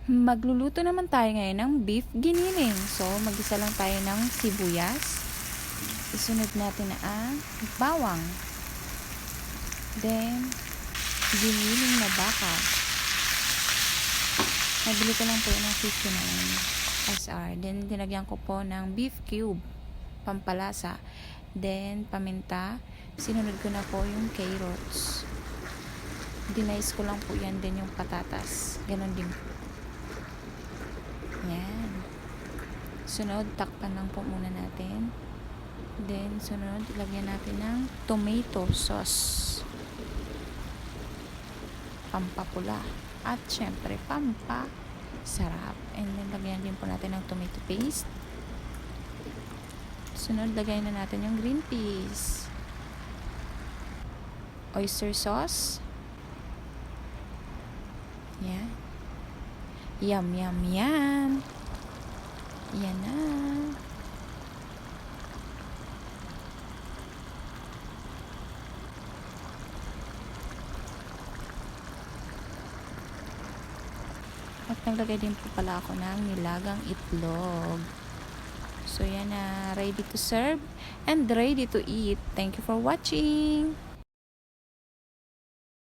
Magluluto naman tayo ngayon ng beef giniling. So, mag-isa lang tayo ng sibuyas. Isunod natin na ang bawang. Then, giniling na baka. Nabili ko lang po ng 59 SR. Then, dinagyan ko po ng beef cube, pampalasa. Then, paminta. Sinunod ko na po yung carrots. Dinice ko lang po yan. Then, yung patatas. Ganon din. Yan. Sunod, takpan lang po muna natin. Then, sunod, ilagyan natin ng tomato sauce. Pampapula. At, syempre, sarap. And then, lagyan din po natin ng tomato paste. Sunod, lagyan na natin yung green peas. Oyster sauce. Yan. Yum, yum, yum. Yan na. At naglagay din po pala ako ng nilagang itlog. So yan na. Ready to serve and ready to eat. Thank you for watching.